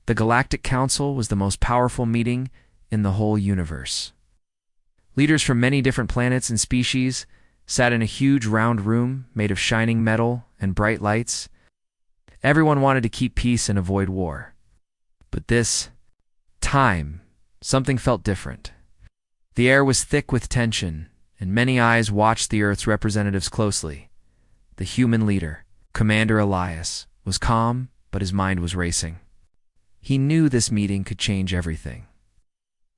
The Galactic Council was the most powerful meeting in the whole universe. Leaders from many different planets and species sat in a huge round room made of shining metal and bright lights. Everyone wanted to keep peace and avoid war. But this time, something felt different. The air was thick with tension, and many eyes watched the Earth's representatives closely. The human leader, Commander Elias, was calm, but his mind was racing. He knew this meeting could change everything.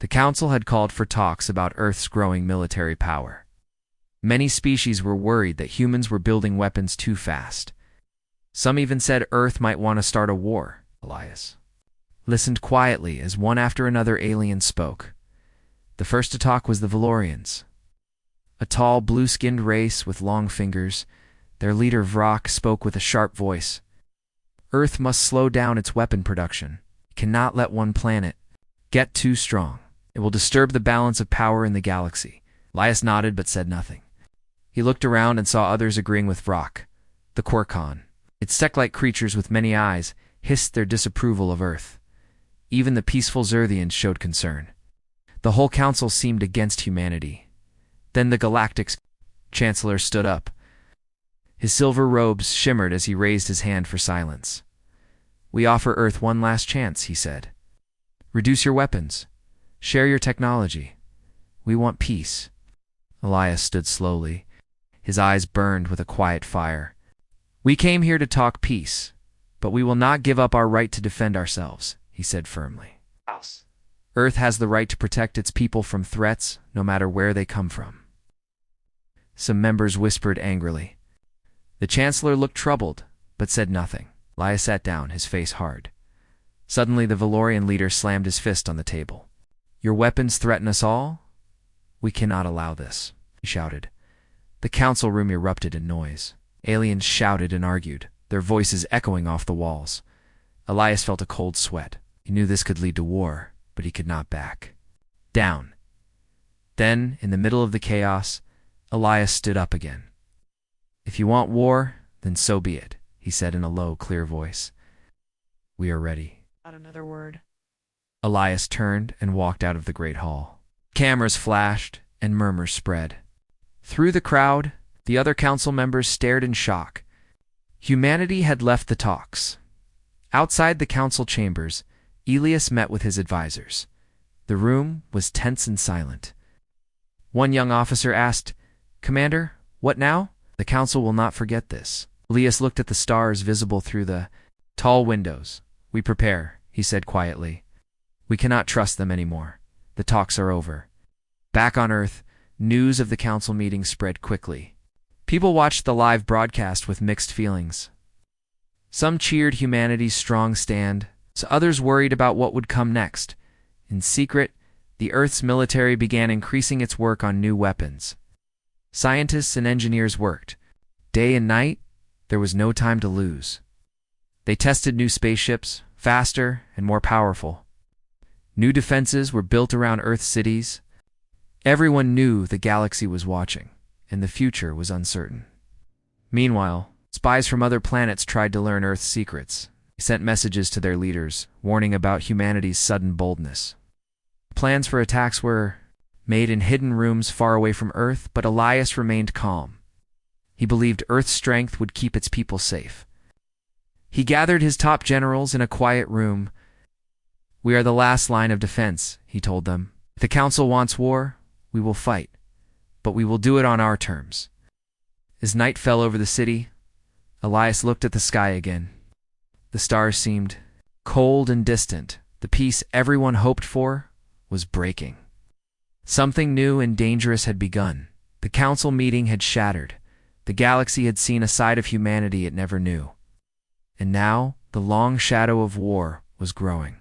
The Council had called for talks about Earth's growing military power. Many species were worried that humans were building weapons too fast. Some even said Earth might want to start a war. Elias listened quietly as one after another alien spoke. The first to talk was the Valorians, a tall, blue-skinned race with long fingers. Their leader Vrock spoke with a sharp voice. Earth must slow down its weapon production. It cannot let one planet get too strong. It will disturb the balance of power in the galaxy. Elias nodded but said nothing. He looked around and saw others agreeing with Vrock. The Quirkon, insect-like creatures with many eyes, hissed their disapproval of Earth. Even the peaceful Zerthians showed concern. The whole council seemed against humanity. Then the Galactic's chancellor stood up. His silver robes shimmered as he raised his hand for silence. We offer Earth one last chance, he said. Reduce your weapons. Share your technology. We want peace. Elias stood slowly. His eyes burned with a quiet fire. We came here to talk peace, but we will not give up our right to defend ourselves, he said firmly. Earth has the right to protect its people from threats, no matter where they come from. Some members whispered angrily. The Chancellor looked troubled, but said nothing. Elias sat down, his face hard. Suddenly the Valorian leader slammed his fist on the table. Your weapons threaten us all? We cannot allow this, he shouted. The council room erupted in noise. Aliens shouted and argued, their voices echoing off the walls. Elias felt a cold sweat. He knew this could lead to war, but he could not back down. Then, in the middle of the chaos, Elias stood up again. If you want war, then so be it, he said in a low, clear voice. We are ready. Not another word. Elias turned and walked out of the great hall. Cameras flashed and murmurs spread. Through the crowd, the other council members stared in shock. Humanity had left the talks. Outside the council chambers, Elias met with his advisors. The room was tense and silent. One young officer asked, Commander, what now? The council will not forget this. Elias looked at the stars visible through the tall windows. We prepare, he said quietly. We cannot trust them anymore. The talks are over. Back on Earth, news of the council meeting spread quickly. People watched the live broadcast with mixed feelings. Some cheered humanity's strong stand, so others worried about what would come next. In secret, the Earth's military began increasing its work on new weapons. Scientists and engineers worked. Day and night, there was no time to lose. They tested new spaceships, faster and more powerful. New defenses were built around Earth's cities. Everyone knew the galaxy was watching, and the future was uncertain. Meanwhile, spies from other planets tried to learn Earth's secrets. They sent messages to their leaders, warning about humanity's sudden boldness. Plans for attacks were made in hidden rooms far away from Earth, but Elias remained calm. He believed Earth's strength would keep its people safe. He gathered his top generals in a quiet room. We are the last line of defense, he told them. If the council wants war, we will fight, but we will do it on our terms. As night fell over the city, Elias looked at the sky again. The stars seemed cold and distant. The peace everyone hoped for was breaking. Something new and dangerous had begun. The council meeting had shattered. The galaxy had seen a side of humanity it never knew. And now, the long shadow of war was growing.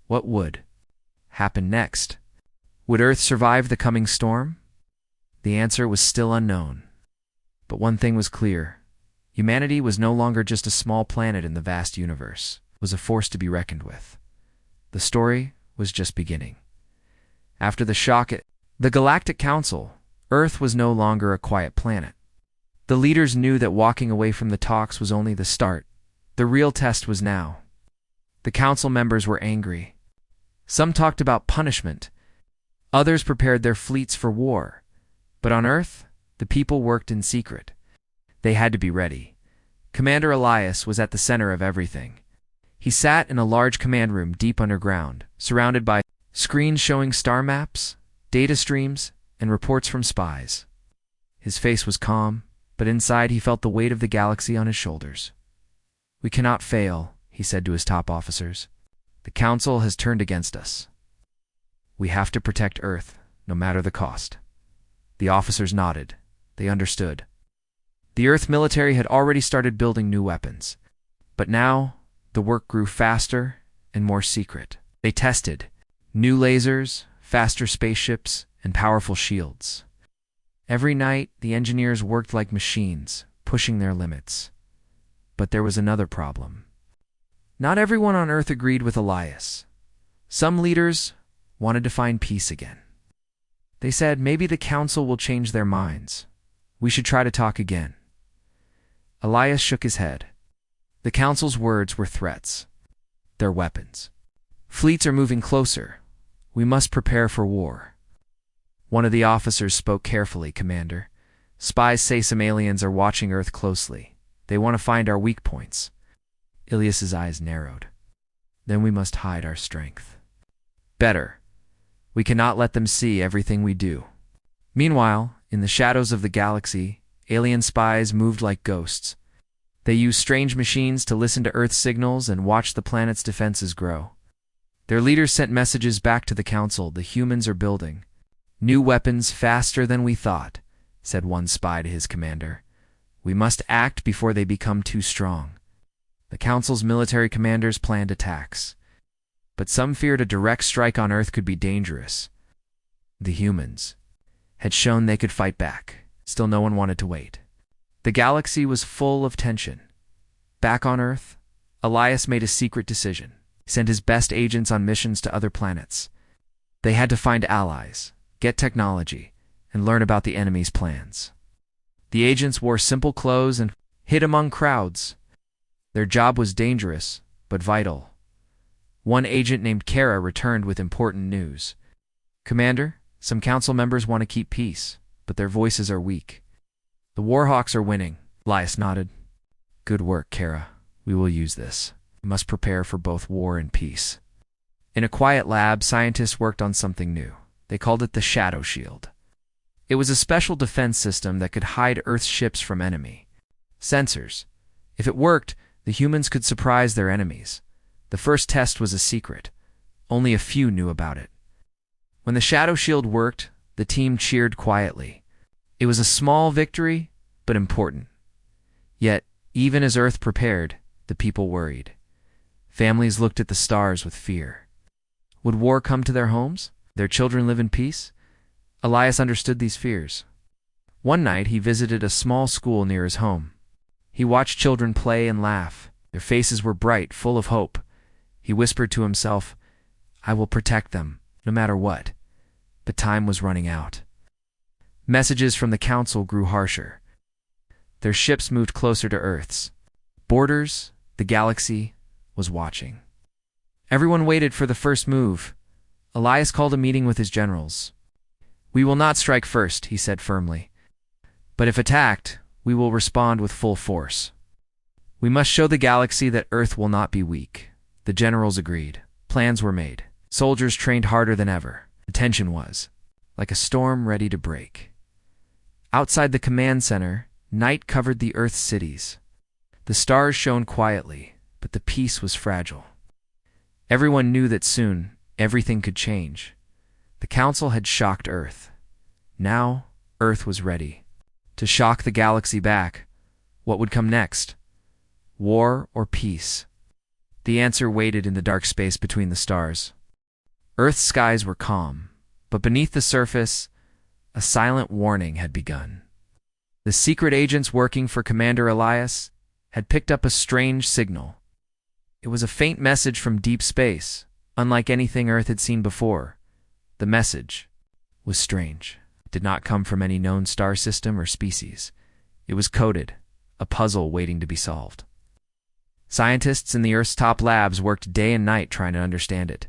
What would happen next? Would Earth survive the coming storm? The answer was still unknown. But one thing was clear. Humanity was no longer just a small planet in the vast universe. It was a force to be reckoned with. The story was just beginning. After the shock at the Galactic Council, Earth was no longer a quiet planet. The leaders knew that walking away from the talks was only the start. The real test was now. The The council members were angry. Some talked about punishment. Others prepared their fleets for war. But on Earth, the people worked in secret. They had to be ready. Commander Elias was at the center of everything. He sat in a large command room deep underground, surrounded by screens showing star maps, data streams, and reports from spies. His face was calm, but inside he felt the weight of the galaxy on his shoulders. "We cannot fail," he said to his top officers. "The Council has turned against us. We have to protect Earth, no matter the cost." The officers nodded. They understood. The Earth military had already started building new weapons. But now, the work grew faster and more secret. They tested new lasers, faster spaceships, and powerful shields. Every night, the engineers worked like machines, pushing their limits. But there was another problem. Not everyone on Earth agreed with Elias. Some leaders wanted to find peace again. They said maybe the Council will change their minds. We should try to talk again. Elias shook his head. The Council's words were threats. They're weapons. Fleets are moving closer. We must prepare for war. One of the officers spoke carefully, "Commander. Spies say some aliens are watching Earth closely. They want to find our weak points." Ilias's eyes narrowed. "Then we must hide our strength." "Better. We cannot let them see everything we do." Meanwhile, in the shadows of the galaxy, alien spies moved like ghosts. They used strange machines to listen to Earth's signals and watch the planet's defenses grow. Their leaders sent messages back to the Council. "The humans are building new weapons faster than we thought," said one spy to his commander. "We must act before they become too strong." The Council's military commanders planned attacks. But some feared a direct strike on Earth could be dangerous. The humans had shown they could fight back. Still, no one wanted to wait. The galaxy was full of tension. Back on Earth, Elias made a secret decision. He sent his best agents on missions to other planets. They had to find allies, get technology, and learn about the enemy's plans. The agents wore simple clothes and hid among crowds. Their job was dangerous, but vital. One agent named Kara returned with important news. "Commander, some council members want to keep peace, but their voices are weak. The Warhawks are winning." Elias nodded. "Good work, Kara. We will use this. We must prepare for both war and peace." In a quiet lab, scientists worked on something new. They called it the Shadow Shield. It was a special defense system that could hide Earth's ships from enemy sensors. If it worked, the humans could surprise their enemies. The first test was a secret. Only a few knew about it. When the Shadow Shield worked, the team cheered quietly. It was a small victory, but important. Yet, even as Earth prepared, the people worried. Families looked at the stars with fear. Would war come to their homes? Their children live in peace? Elias understood these fears. One night, he visited a small school near his home. He watched children play and laugh. Their faces were bright, full of hope. He whispered to himself, "I will protect them, no matter what." But time was running out. Messages from the Council grew harsher. Their ships moved closer to Earth's borders. The galaxy was watching. Everyone waited for the first move. Elias called a meeting with his generals. "We will not strike first," he said firmly. "But if attacked, we will respond with full force. We must show the galaxy that Earth will not be weak." The generals agreed. Plans were made. Soldiers trained harder than ever. The tension was like a storm ready to break. Outside the command center, night covered the Earth's cities. The stars shone quietly, but the peace was fragile. Everyone knew that soon everything could change. The Council had shocked Earth. Now, Earth was ready to shock the galaxy back. What would come next? War or peace? The answer waited in the dark space between the stars. Earth's skies were calm, but beneath the surface, a silent warning had begun. The secret agents working for Commander Elias had picked up a strange signal. It was a faint message from deep space, unlike anything Earth had seen before. The message was strange. It did not come from any known star system or species. It was coded, a puzzle waiting to be solved. Scientists in the Earth's top labs worked day and night trying to understand it.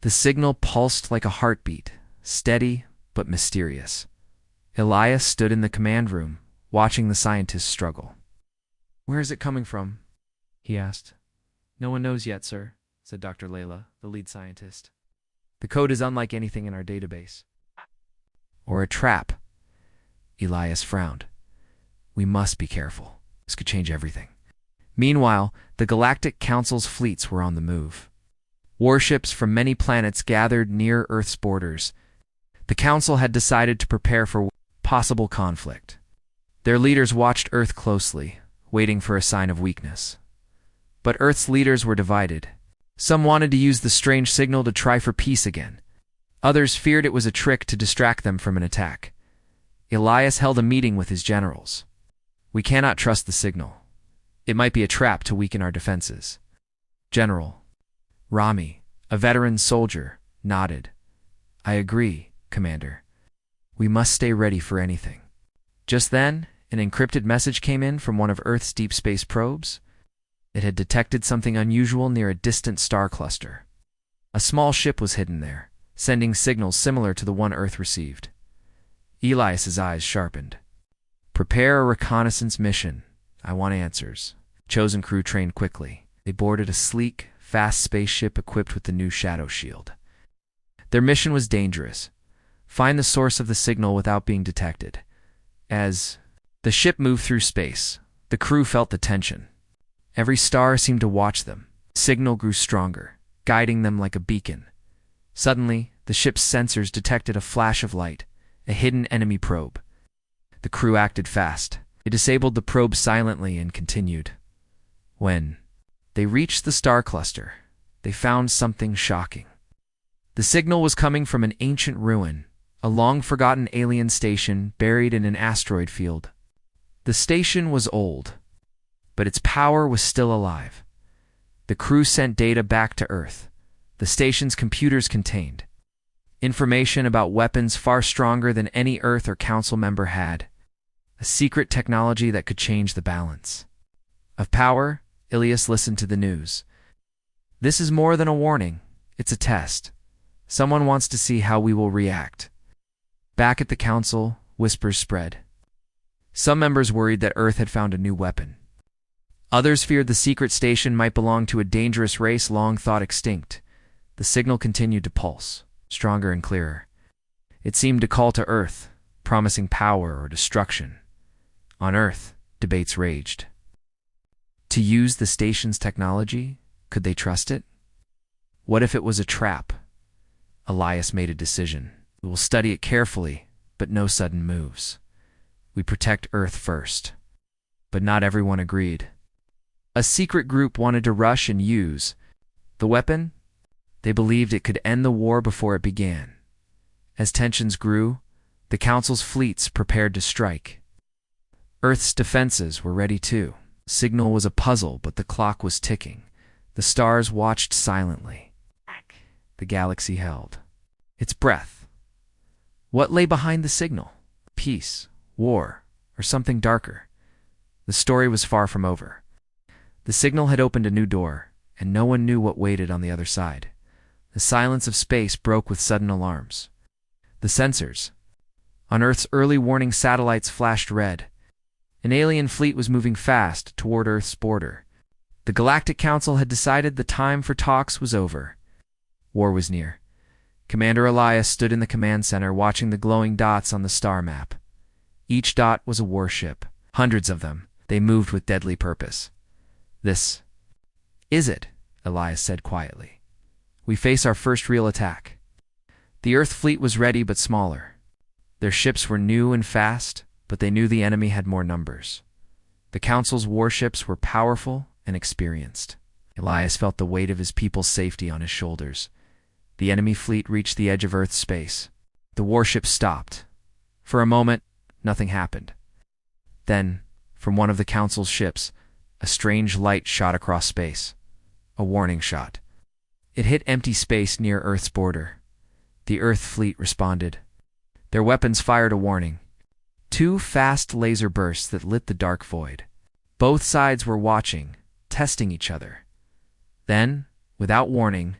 The signal pulsed like a heartbeat, steady but mysterious. Elias stood in the command room, watching the scientists struggle. "Where is it coming from?" he asked. "No one knows yet, sir," said Dr. Layla, the lead scientist. "The code is unlike anything in our database." "Or a trap." Elias frowned. "We must be careful. This could change everything." Meanwhile, the Galactic Council's fleets were on the move. Warships from many planets gathered near Earth's borders. The Council had decided to prepare for possible conflict. Their leaders watched Earth closely, waiting for a sign of weakness. But Earth's leaders were divided. Some wanted to use the strange signal to try for peace again. Others feared it was a trick to distract them from an attack. Elias held a meeting with his generals. "We cannot trust the signal. It might be a trap to weaken our defenses." General Rami, a veteran soldier, nodded. "I agree, Commander. We must stay ready for anything." Just then, an encrypted message came in from one of Earth's deep space probes. It had detected something unusual near a distant star cluster. A small ship was hidden there, sending signals similar to the one Earth received. Elias's eyes sharpened. "Prepare a reconnaissance mission. I want answers." Chosen crew trained quickly. They boarded a sleek, fast spaceship equipped with the new Shadow Shield. Their mission was dangerous. Find the source of the signal without being detected. As the ship moved through space, the crew felt the tension. Every star seemed to watch them. The signal grew stronger, guiding them like a beacon. Suddenly, the ship's sensors detected a flash of light, a hidden enemy probe. The crew acted fast. They disabled the probe silently and continued. When they reached the star cluster, they found something shocking. The signal was coming from an ancient ruin, a long-forgotten alien station buried in an asteroid field. The station was old, but its power was still alive. The crew sent data back to Earth. The station's computers contained information about weapons far stronger than any Earth or Council member had, a secret technology that could change the balance of power. Elias listened to the news. "This is more than a warning. It's a test. Someone wants to see how we will react." Back at the Council, whispers spread. Some members worried that Earth had found a new weapon. Others feared the secret station might belong to a dangerous race long thought extinct. The signal continued to pulse, stronger and clearer. It seemed to call to Earth, promising power or destruction. On Earth, debates raged. To use the station's technology, could they trust it? What if it was a trap? Elias made a decision. "We will study it carefully, but no sudden moves. We protect Earth first." But not everyone agreed. A secret group wanted to rush and use the weapon. They believed it could end the war before it began. As tensions grew, the Council's fleets prepared to strike. Earth's defenses were ready too. Signal was a puzzle, but the clock was ticking. The stars watched silently. The galaxy held its breath. What lay behind the signal? Peace, war, or something darker? The story was far from over. The signal had opened a new door, and no one knew what waited on the other side. The silence of space broke with sudden alarms. The sensors on Earth's early warning satellites flashed red. An alien fleet was moving fast toward Earth's border. The Galactic Council had decided the time for talks was over. War was near. Commander Elias stood in the command center watching the glowing dots on the star map. Each dot was a warship. Hundreds of them. They moved with deadly purpose. "This is it," Elias said quietly. "We face our first real attack." The Earth fleet was ready but smaller. Their ships were new and fast, but they knew the enemy had more numbers. The Council's warships were powerful and experienced. Elias felt the weight of his people's safety on his shoulders. The enemy fleet reached the edge of Earth's space. The warships stopped. For a moment, nothing happened. Then, from one of the Council's ships, a strange light shot across space. A warning shot. It hit empty space near Earth's border. The Earth fleet responded. Their weapons fired a warning. 2 fast laser bursts that lit the dark void. Both sides were watching, testing each other. Then, without warning,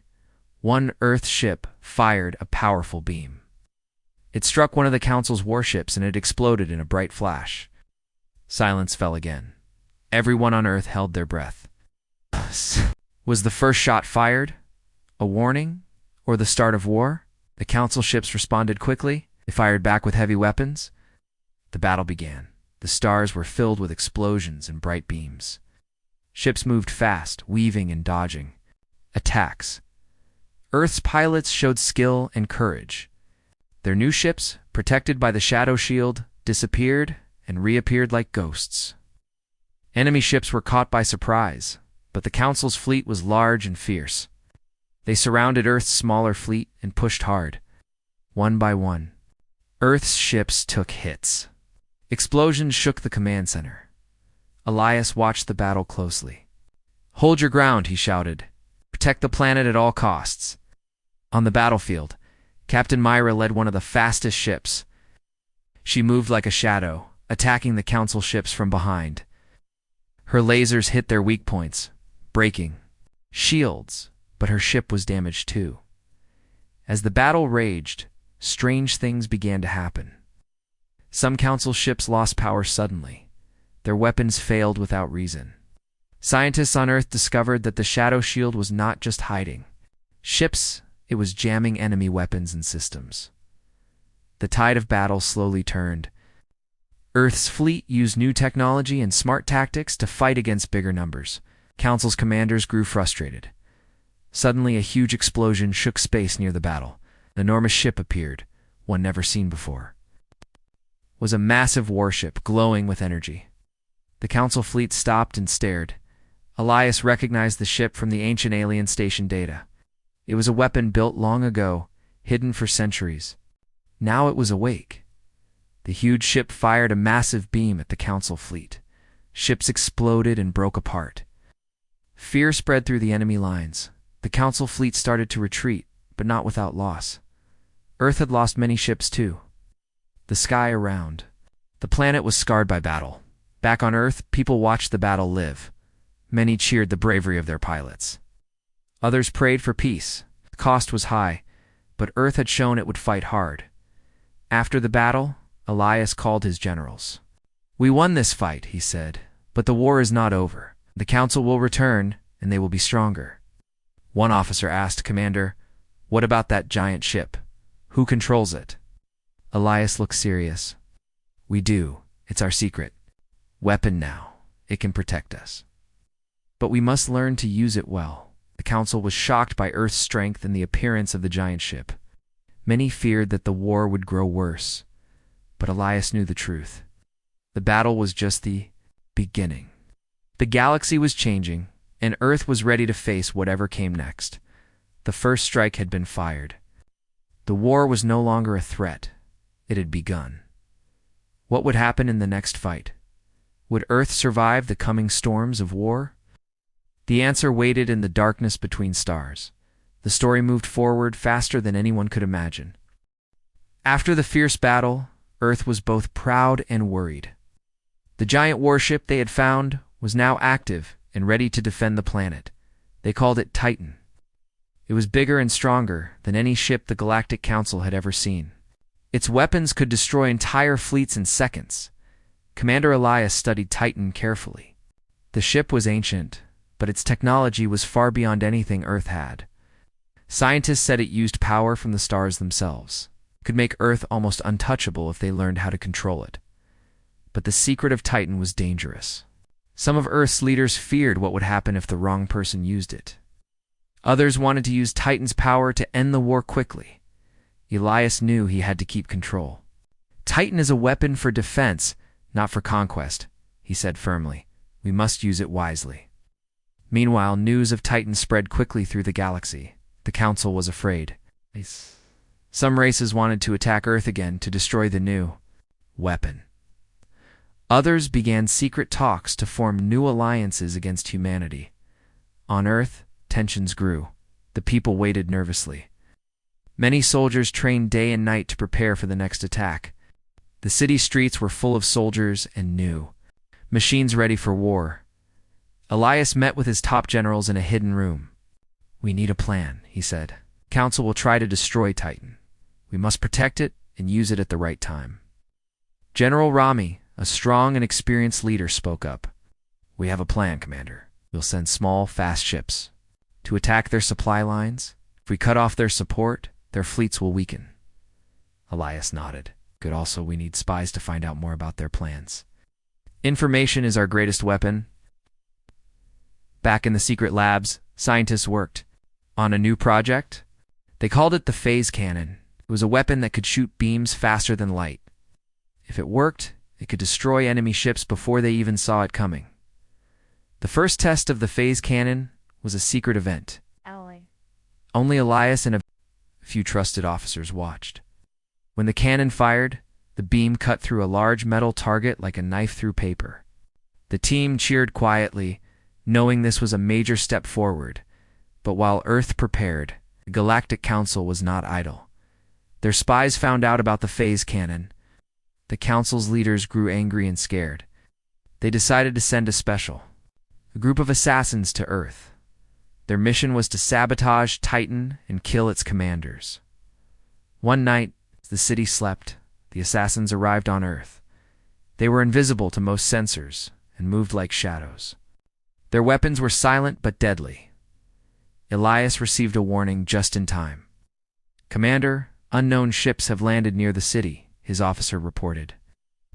one Earth ship fired a powerful beam. It struck one of the Council's warships and it exploded in a bright flash. Silence fell again. Everyone on Earth held their breath. Was the first shot fired? A warning? Or the start of war? The Council ships responded quickly. They fired back with heavy weapons. The battle began. The stars were filled with explosions and bright beams. Ships moved fast, weaving and dodging. Attacks. Earth's pilots showed skill and courage. Their new ships, protected by the shadow shield, disappeared and reappeared like ghosts. Enemy ships were caught by surprise, but the Council's fleet was large and fierce. They surrounded Earth's smaller fleet and pushed hard. One by one, Earth's ships took hits. Explosions shook the command center. Elias watched the battle closely. "Hold your ground," he shouted. "Protect the planet at all costs." On the battlefield, Captain Myra led one of the fastest ships. She moved like a shadow, attacking the Council ships from behind. Her lasers hit their weak points, breaking shields, but her ship was damaged too. As the battle raged, strange things began to happen. Some Council ships lost power suddenly. Their weapons failed without reason. Scientists on Earth discovered that the shadow shield was not just hiding ships, it was jamming enemy weapons and systems. The tide of battle slowly turned. Earth's fleet used new technology and smart tactics to fight against bigger numbers. Council's commanders grew frustrated. Suddenly, a huge explosion shook space near the battle. An enormous ship appeared, one never seen before. It was a massive warship, glowing with energy. The Council fleet stopped and stared. Elias recognized the ship from the ancient alien station data. It was a weapon built long ago, hidden for centuries. Now it was awake. The huge ship fired a massive beam at the Council fleet. Ships exploded and broke apart. Fear spread through the enemy lines. The Council fleet started to retreat, but not without loss. Earth had lost many ships too. The sky around. The planet was scarred by battle. Back on Earth, people watched the battle live. Many cheered the bravery of their pilots. Others prayed for peace. The cost was high, but Earth had shown it would fight hard. After the battle, Elias called his generals. "We won this fight," he said, "but the war is not over. The Council will return, and they will be stronger." One officer asked, "Commander, what about that giant ship? Who controls it?" Elias looked serious. "We do. It's our secret weapon now. It can protect us. But we must learn to use it well." The Council was shocked by Earth's strength and the appearance of the giant ship. Many feared that the war would grow worse, but Elias knew the truth. The battle was just the beginning. The galaxy was changing, and Earth was ready to face whatever came next. The first strike had been fired. The war was no longer a threat. It had begun. What would happen in the next fight? Would Earth survive the coming storms of war? The answer waited in the darkness between stars. The story moved forward faster than anyone could imagine. After the fierce battle, Earth was both proud and worried. The giant warship they had found was now active and ready to defend the planet. They called it Titan. It was bigger and stronger than any ship the Galactic Council had ever seen. Its weapons could destroy entire fleets in seconds. Commander Elias studied Titan carefully. The ship was ancient, but its technology was far beyond anything Earth had. Scientists said it used power from the stars themselves. It could make Earth almost untouchable if they learned how to control it. But the secret of Titan was dangerous. Some of Earth's leaders feared what would happen if the wrong person used it. Others wanted to use Titan's power to end the war quickly. Elias knew he had to keep control. "Titan is a weapon for defense, not for conquest," he said firmly. "We must use it wisely." Meanwhile, news of Titan spread quickly through the galaxy. The Council was afraid. Some races wanted to attack Earth again to destroy the new weapon. Others began secret talks to form new alliances against humanity. On Earth, tensions grew. The people waited nervously. Many soldiers trained day and night to prepare for the next attack. The city streets were full of soldiers and new machines ready for war. Elias met with his top generals in a hidden room. "We need a plan," he said. "Council will try to destroy Titan. We must protect it and use it at the right time." General Rami, a strong and experienced leader, spoke up. "We have a plan, Commander. We'll send small, fast ships to attack their supply lines. If we cut off their support, their fleets will weaken." Elias nodded. "Good. Also, we need spies to find out more about their plans. Information is our greatest weapon." Back in the secret labs, scientists worked on a new project. They called it the phase cannon. It was a weapon that could shoot beams faster than light. If it worked, it could destroy enemy ships before they even saw it coming. The first test of the phase cannon was a secret event. Only Elias and a few trusted officers watched. When the cannon fired, the beam cut through a large metal target like a knife through paper. The team cheered quietly, knowing this was a major step forward. But while Earth prepared, the Galactic Council was not idle. Their spies found out about the phase cannon. The Council's leaders grew angry and scared. They decided to send a group of assassins to Earth. Their mission was to sabotage Titan and kill its commanders. One night, as the city slept, the assassins arrived on Earth. They were invisible to most sensors and moved like shadows. Their weapons were silent but deadly. Elias received a warning just in time. "Commander, unknown ships have landed near the city," his officer reported.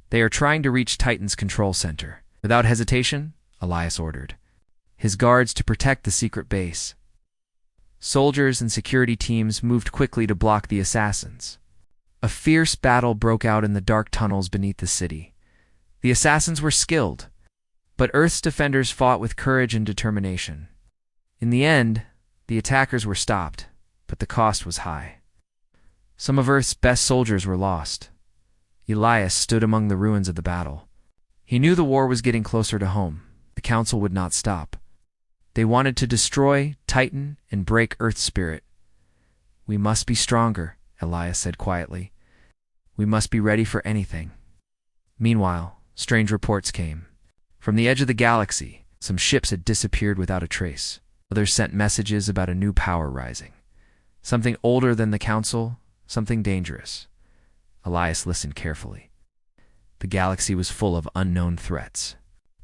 "They are trying to reach Titan's control center." Without hesitation, Elias ordered his guards to protect the secret base. Soldiers and security teams moved quickly to block the assassins. A fierce battle broke out in the dark tunnels beneath the city. The assassins were skilled, but Earth's defenders fought with courage and determination. In the end, the attackers were stopped, but the cost was high. Some of Earth's best soldiers were lost. Elias stood among the ruins of the battle. He knew the war was getting closer to home. The Council would not stop. They wanted to destroy Titan and break Earth's spirit. "We must be stronger," Elias said quietly. "We must be ready for anything." Meanwhile, strange reports came. From the edge of the galaxy, some ships had disappeared without a trace. Others sent messages about a new power rising. Something older than the Council, something dangerous. Elias listened carefully. The galaxy was full of unknown threats.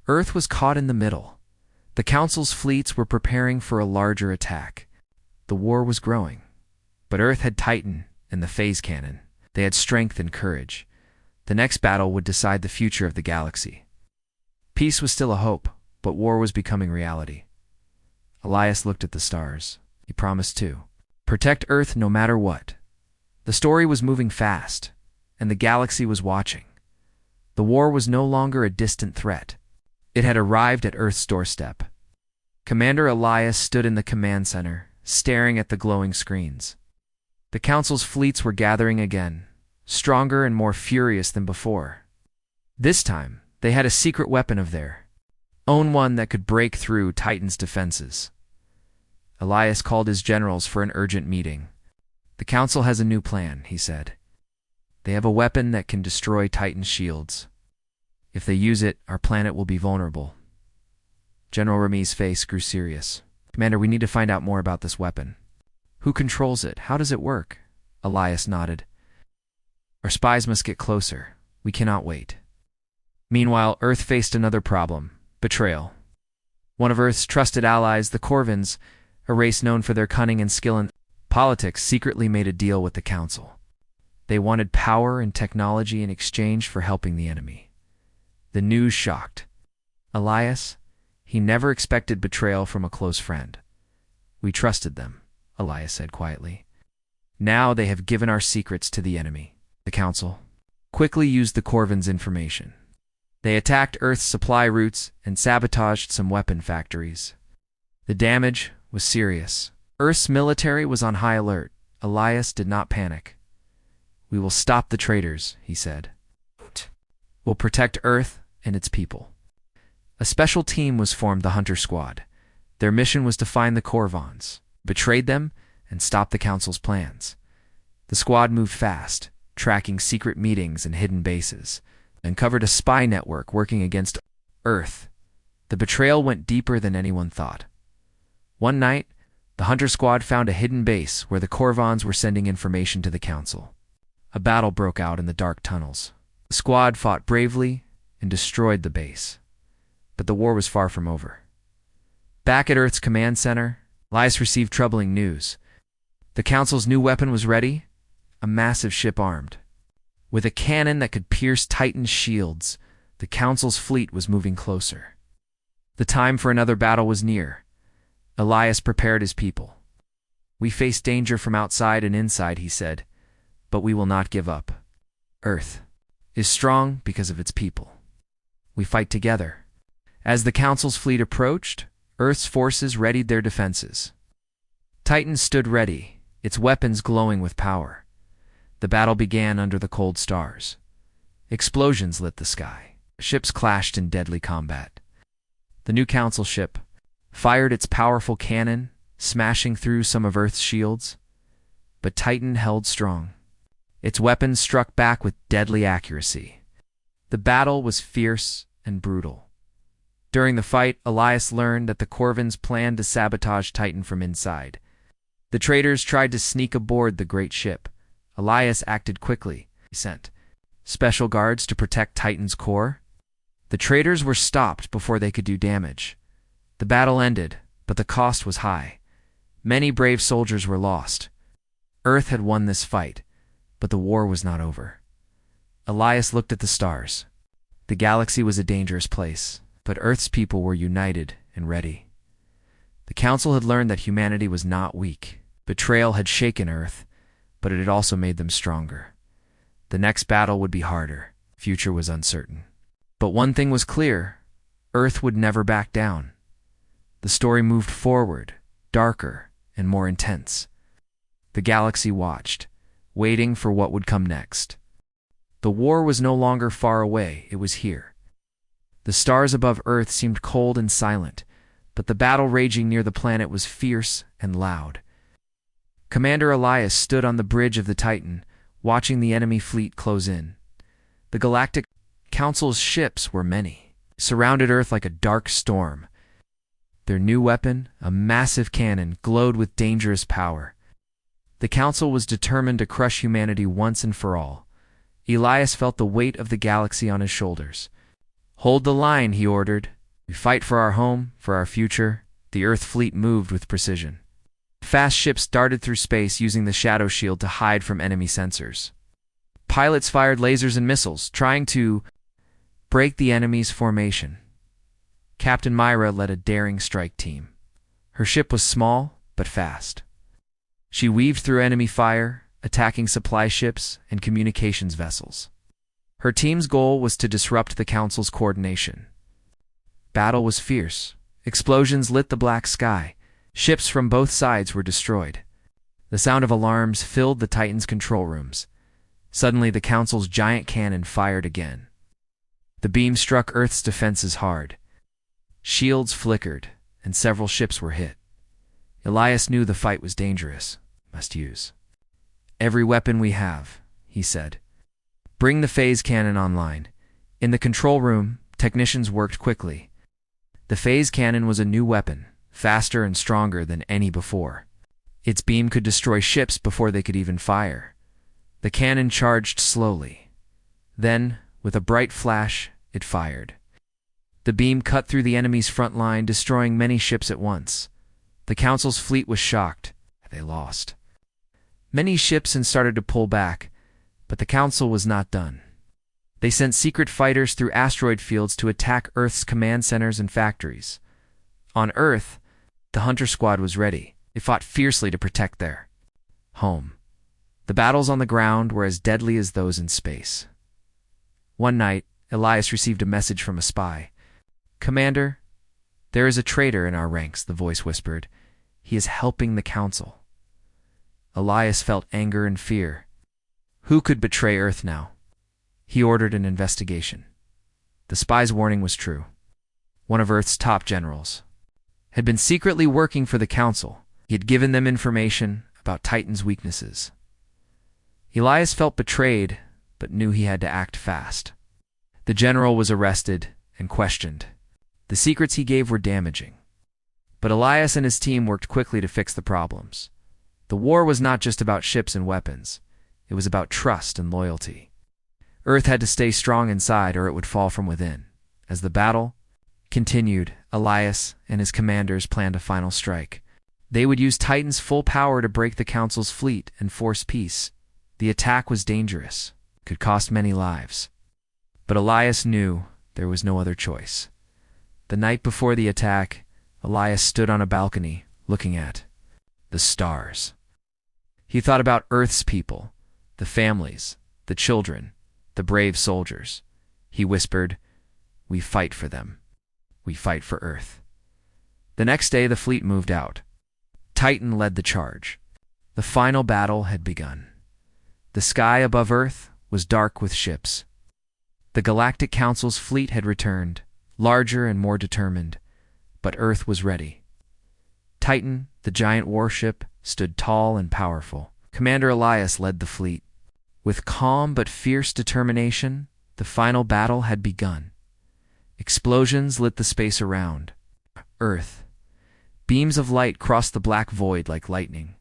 Earth was caught in the middle. The Council's fleets were preparing for a larger attack. The war was growing. But Earth had Titan and the phase cannon. They had strength and courage. The next battle would decide the future of the galaxy. Peace was still a hope, but war was becoming reality. Elias looked at the stars. He promised to protect Earth no matter what. The story was moving fast, and the galaxy was watching. The war was no longer a distant threat. It had arrived at Earth's doorstep. Commander Elias stood in the command center, staring at the glowing screens. The Council's fleets were gathering again, stronger and more furious than before. This time, they had a secret weapon of their own, one that could break through Titan's defenses. Elias called his generals for an urgent meeting. "The Council has a new plan," he said. "They have a weapon that can destroy Titan's shields. If they use it, our planet will be vulnerable." General Rami's face grew serious. "Commander, we need to find out more about this weapon. Who controls it? How does it work?" Elias nodded. "Our spies must get closer. We cannot wait." Meanwhile, Earth faced another problem: betrayal. One of Earth's trusted allies, the Corvins, a race known for their cunning and skill in politics, secretly made a deal with the Council. They wanted power and technology in exchange for helping the enemy. The news shocked Elias. He never expected betrayal from a close friend. "We trusted them," Elias said quietly. "Now they have given our secrets to the enemy." The Council quickly used the Corvins' information. They attacked Earth's supply routes and sabotaged some weapon factories. The damage was serious. Earth's military was on high alert. Elias did not panic. "We will stop the traitors," he said. "We'll protect Earth and its people." A special team was formed, the Hunter Squad. Their mission was to find the Corvins, betrayed them, and stop the Council's plans. The squad moved fast, tracking secret meetings and hidden bases, and uncovered a spy network working against Earth. The betrayal went deeper than anyone thought. One night, the Hunter Squad found a hidden base where the Corvons were sending information to the Council. A battle broke out in the dark tunnels. The squad fought bravely and destroyed the base. But the war was far from over. Back at Earth's command center, Elias received troubling news. The Council's new weapon was ready, a massive ship armed. With a cannon that could pierce Titan's shields, the Council's fleet was moving closer. The time for another battle was near. Elias prepared his people. "We face danger from outside and inside," he said, "but we will not give up. Earth is strong because of its people. We fight together." As the Council's fleet approached, Earth's forces readied their defenses. Titan stood ready, its weapons glowing with power. The battle began under the cold stars. Explosions lit the sky. Ships clashed in deadly combat. The new Council ship fired its powerful cannon, smashing through some of Earth's shields. But Titan held strong. Its weapons struck back with deadly accuracy. The battle was fierce and brutal. During the fight, Elias learned that the Corvins planned to sabotage Titan from inside. The traitors tried to sneak aboard the great ship. Elias acted quickly. He sent special guards to protect Titan's core. The traitors were stopped before they could do damage. The battle ended, but the cost was high. Many brave soldiers were lost. Earth had won this fight, but the war was not over. Elias looked at the stars. The galaxy was a dangerous place, but Earth's people were united and ready. The Council had learned that humanity was not weak. Betrayal had shaken Earth, but it had also made them stronger. The next battle would be harder. Future was uncertain. But one thing was clear: Earth would never back down. The story moved forward, darker and more intense. The galaxy watched, waiting for what would come next. The war was no longer far away, it was here. The stars above Earth seemed cold and silent, but the battle raging near the planet was fierce and loud. Commander Elias stood on the bridge of the Titan, watching the enemy fleet close in. The Galactic Council's ships were many, surrounded Earth like a dark storm. Their new weapon, a massive cannon, glowed with dangerous power. The Council was determined to crush humanity once and for all. Elias felt the weight of the galaxy on his shoulders. "Hold the line," he ordered. "We fight for our home, for our future." The Earth fleet moved with precision. Fast ships darted through space using the shadow shield to hide from enemy sensors. Pilots fired lasers and missiles, trying to break the enemy's formation. Captain Myra led a daring strike team. Her ship was small, but fast. She weaved through enemy fire, attacking supply ships and communications vessels. Her team's goal was to disrupt the Council's coordination. Battle was fierce. Explosions lit the black sky. Ships from both sides were destroyed. The sound of alarms filled the Titan's control rooms. Suddenly, the Council's giant cannon fired again. The beam struck Earth's defenses hard. Shields flickered, and several ships were hit. Elias knew the fight was dangerous. "Must use every weapon we have," he said. "Bring the phase cannon online." In the control room, technicians worked quickly. The phase cannon was a new weapon, faster and stronger than any before. Its beam could destroy ships before they could even fire. The cannon charged slowly. Then, with a bright flash, it fired. The beam cut through the enemy's front line, destroying many ships at once. The Council's fleet was shocked. They lost many ships and started to pull back, but the Council was not done. They sent secret fighters through asteroid fields to attack Earth's command centers and factories. On Earth, the Hunter Squad was ready. They fought fiercely to protect their home. The battles on the ground were as deadly as those in space. One night, Elias received a message from a spy. "Commander, there is a traitor in our ranks," the voice whispered. "He is helping the Council." Elias felt anger and fear. Who could betray Earth now? He ordered an investigation. The spy's warning was true. One of Earth's top generals had been secretly working for the Council. He had given them information about Titan's weaknesses. Elias felt betrayed, but knew he had to act fast. The general was arrested and questioned. The secrets he gave were damaging. But Elias and his team worked quickly to fix the problems. The war was not just about ships and weapons. It was about trust and loyalty. Earth had to stay strong inside or it would fall from within. As the battle continued, Elias and his commanders planned a final strike. They would use Titan's full power to break the Council's fleet and force peace. The attack was dangerous, could cost many lives. But Elias knew there was no other choice. The night before the attack, Elias stood on a balcony, looking at the stars. He thought about Earth's people, the families, the children, the brave soldiers. He whispered, "We fight for them. We fight for Earth." The next day, the fleet moved out. Titan led the charge. The final battle had begun. The sky above Earth was dark with ships. The Galactic Council's fleet had returned, larger and more determined, but Earth was ready. Titan, the giant warship, stood tall and powerful. Commander Elias led the fleet. With calm but fierce determination, the final battle had begun. Explosions lit the space around. Earth. Beams of light crossed the black void like lightning.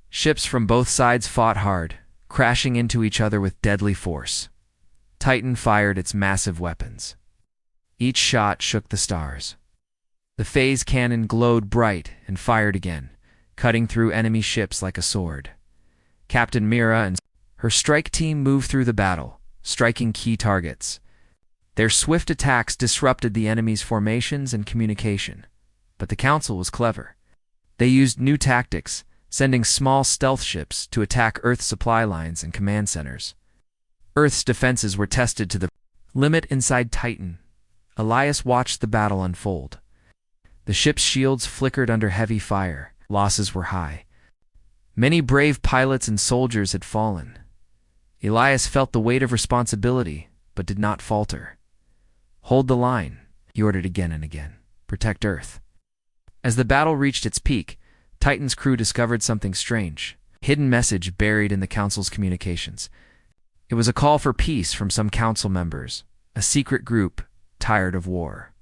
Ships from both sides fought hard, crashing into each other with deadly force. Titan fired its massive weapons. Each shot shook the stars. The phase cannon glowed bright and fired again, cutting through enemy ships like a sword. Captain Mira and her strike team moved through the battle, striking key targets. Their swift attacks disrupted the enemy's formations and communication. But the Council was clever. They used new tactics, sending small stealth ships to attack Earth's supply lines and command centers. Earth's defenses were tested to the limit inside Titan. Elias watched the battle unfold. The ship's shields flickered under heavy fire. Losses were high. Many brave pilots and soldiers had fallen. Elias felt the weight of responsibility, but did not falter. "Hold the line," he ordered again and again. "Protect Earth." As the battle reached its peak, Titan's crew discovered something strange, a hidden message buried in the Council's communications. It was a call for peace from some Council members, a secret group tired of war.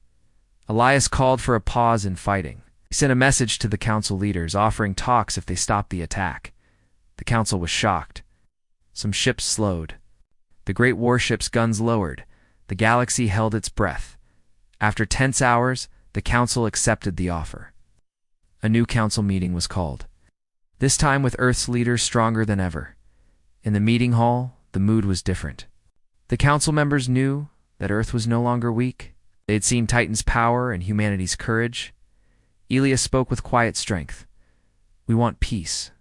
Elias called for a pause in fighting. He sent a message to the Council leaders, offering talks if they stopped the attack. The Council was shocked. Some ships slowed. The great warship's guns lowered. The galaxy held its breath. After tense hours, the Council accepted the offer. A new Council meeting was called, this time with Earth's leaders stronger than ever. In the meeting hall, the mood was different. The Council members knew that Earth was no longer weak. They had seen Titan's power and humanity's courage. Elias spoke with quiet strength. "We want peace,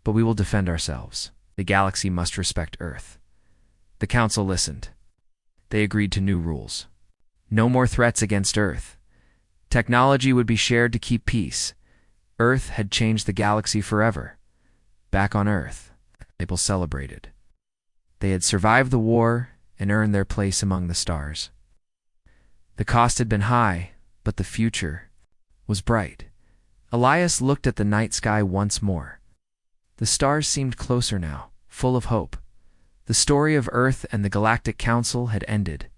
but we will defend ourselves. The galaxy must respect Earth." The Council listened. They agreed to new rules. No more threats against Earth. Technology would be shared to keep peace. Earth had changed the galaxy forever. Back on Earth, people celebrated. They had survived the war and earned their place among the stars. The cost had been high, but the future was bright. Elias looked at the night sky once more. The stars seemed closer now, full of hope. The story of Earth and the Galactic Council had ended.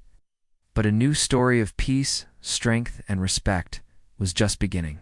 But a new story of peace, strength, and respect was just beginning.